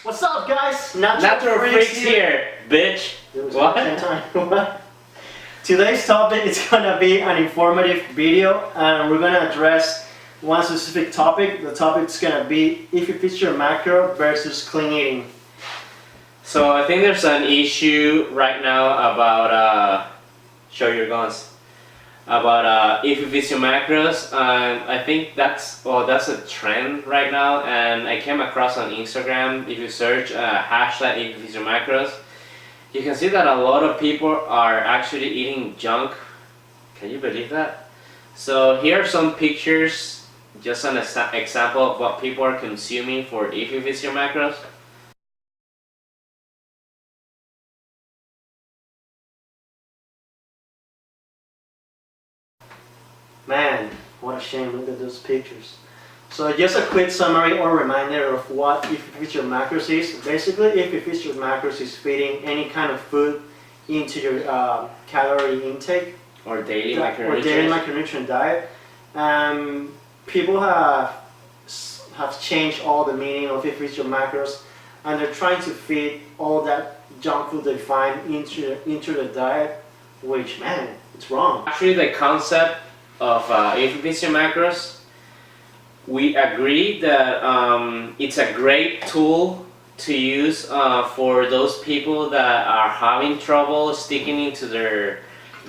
What's up, guys? NaturalPhreakz here, bitch. What? Today's topic is gonna be an informative video, and we're gonna address one specific topic. The topic is gonna be if you fit your macro versus clean eating. So I think there's an issue right now about show your guns. About if you fit your macros. I think that's a trend right now, and I came across on Instagram. If you search hashtag if you fit your macros, you can see that a lot of people are actually eating junk. Can you believe that? So here are some pictures, just an example of what people are consuming for if you fit your macros. Man, what a shame, look at those pictures. So just a quick summary or reminder of what if you fit your macros is. Basically, if you fit your macros is feeding any kind of food into your calorie intake Or daily macronutrients. Or daily macronutrient diet. People have changed all the meaning of if you fit your macros, and they're trying to feed all that junk food they find into the diet, which, man, it's wrong. Actually, the concept of if you fit your macros, we agree that it's a great tool to use for those people that are having trouble sticking into their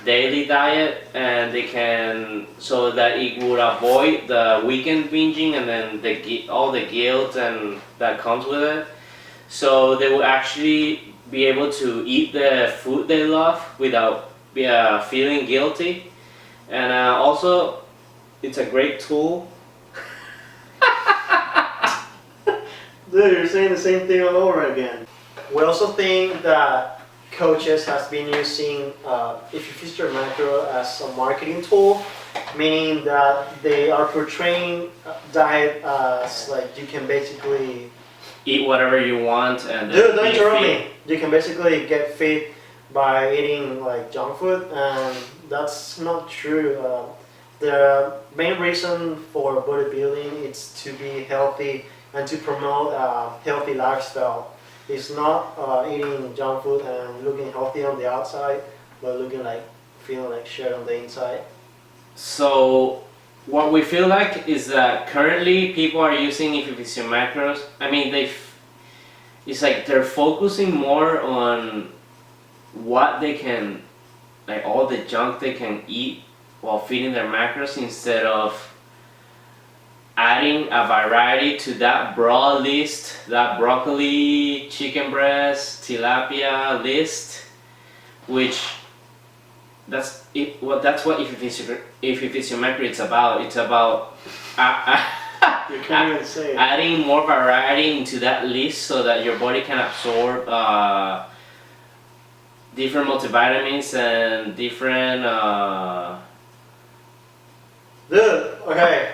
daily diet, and they can, so that it would avoid the weekend binging and then all the guilt and that comes with it. So they will actually be able to eat the food they love without feeling guilty. And also, it's a great tool. Dude, you're saying the same thing all over again. We also think that coaches has been using if you fit your macro as a marketing tool, meaning that they are portraying diet as like you can basically eat whatever you want and dude, don't interrupt me. You can basically get fit by eating like junk food, and that's not true. The main reason for bodybuilding is to be healthy and to promote a healthy lifestyle. It's not eating junk food and looking healthy on the outside, but feeling like shit on the inside. So what we feel like is that currently people are using if you fit your macros. I mean, it's like they're focusing more on what they can, like all the junk they can eat while feeding their macros, instead of adding a variety to that broad list, that broccoli, chicken breast, tilapia list, which that's what if you fit your macro it's about. It's about You can't even say it. Adding more variety into that list so that your body can absorb different multivitamins and different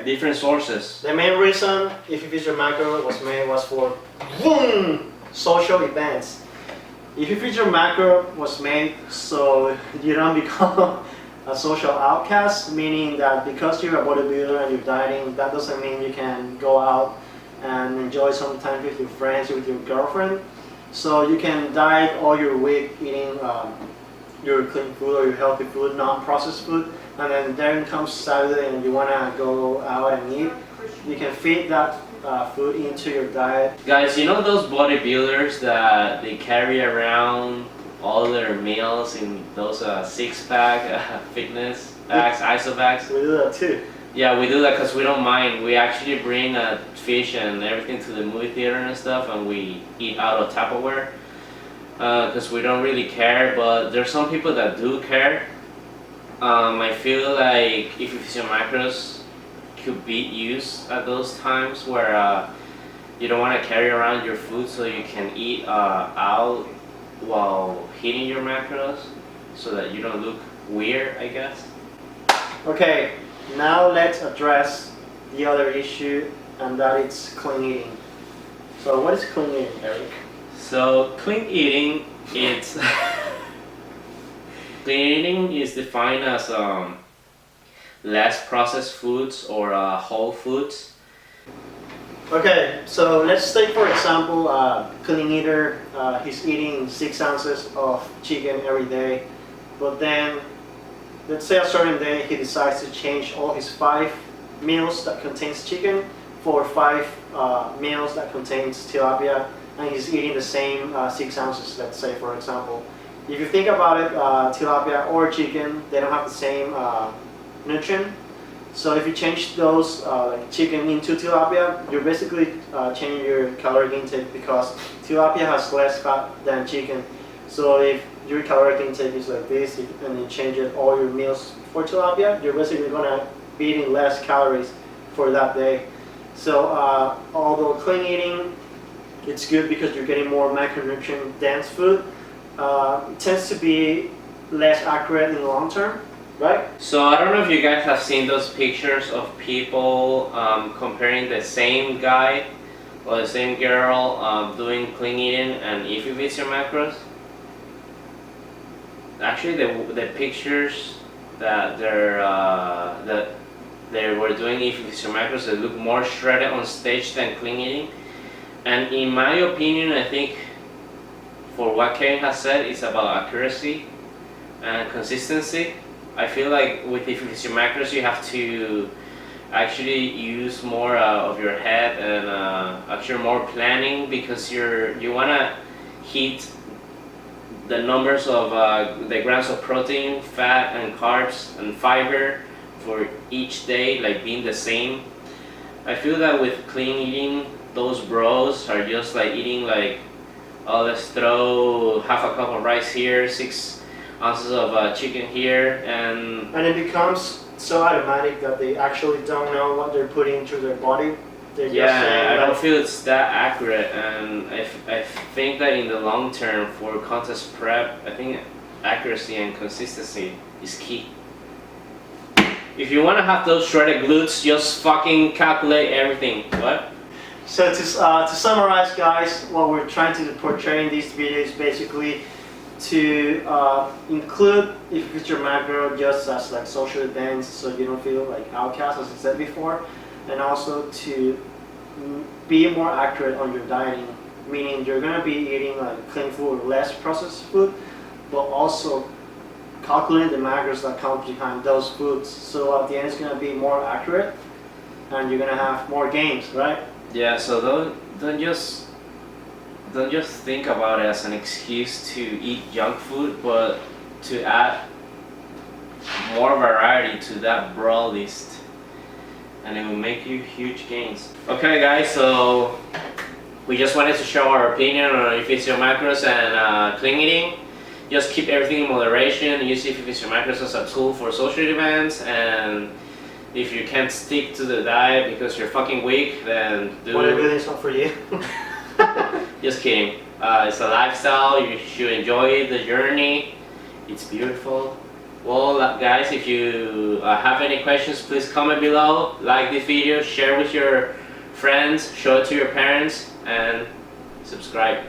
different sources. The main reason if you fit your macro was for boom, social events. If you fit your macro was made so you don't become a social outcast, meaning that because you're a bodybuilder and you're dieting, that doesn't mean you can go out and enjoy some time with your friends, with your girlfriend. So you can diet all your week eating your clean food or your healthy food, non-processed food, and then comes Saturday and you want to go out and eat, you can feed that food into your diet. Guys, you know those bodybuilders that they carry around all their meals in those six-pack fitness bags, ISO bags? We do that too. Yeah, we do that because we don't mind. We actually bring fish and everything to the movie theater and stuff, and we eat out of Tupperware because we don't really care. But there's some people that do care. I feel like if you fit your macros could be used at those times where you don't want to carry around your food, so you can eat out while hitting your macros, so that you don't look weird, I guess. Okay, now let's address the other issue, and that is clean eating. So what is clean eating, Eric? So clean eating, it's clean eating is defined as less processed foods or whole foods. Okay, so let's take for example clean eater. He's eating 6 ounces of chicken every day, but then let's say a certain day he decides to change all his 5 meals that contains chicken for 5 meals that contains tilapia, and he's eating the same 6 ounces, let's say for example. If you think about it, tilapia or chicken, they don't have the same nutrient. So if you change those like chicken into tilapia, you're basically changing your caloric intake, because tilapia has less fat than chicken. So if your caloric intake is like this, and you change it all your meals for tilapia, you're basically gonna be eating less calories for that day. So although clean eating, it's good because you're getting more macronutrient dense food, it tends to be less accurate in the long term, right? So I don't know if you guys have seen those pictures of people comparing the same guy or the same girl doing clean eating and IIFYM your macros. Actually, the pictures that they were doing IIFYM your macros, they look more shredded on stage than clean eating. And in my opinion, I think for what Kevin has said, it's about accuracy and consistency. I feel like with IIFYM your macros, you have to actually use more of your head and actually more planning, because you wanna hit the numbers of the grams of protein, fat, and carbs and fiber for each day, like being the same. I feel that with clean eating, those bros are just like eating like, oh, let's throw half a cup of rice here, 6 ounces of chicken here, and it becomes so automatic that they actually don't know what they're putting into their body. They're just saying, I don't feel it's that accurate, and I think that in the long term for contest prep, I think accuracy and consistency is key. If you want to have those shredded glutes, just fucking calculate everything. What? So to summarize, guys, what we're trying to portray in these videos basically to include IIFYM your macro just as like social events, so you don't feel like outcast, as I said before, and also to be more accurate on your dieting, meaning you're gonna be eating like clean food, less processed food, but also calculate the macros that come behind those foods. So at the end, it's gonna be more accurate, and you're gonna have more gains, right? Yeah. So don't just think about it as an excuse to eat junk food, but to add more variety to that broad list, and it will make you huge gains. Okay, guys. So we just wanted to show our opinion on IIFYM your macros and clean eating. Just keep everything in moderation. Use IIFYM your macros as a tool for social events, and if you can't stick to the diet because you're fucking weak, then do. What I do is not for you. Just kidding. It's a lifestyle. You should enjoy the journey. It's beautiful. Well, guys, if you have any questions, please comment below. Like this video, share with your friends, show it to your parents, and subscribe.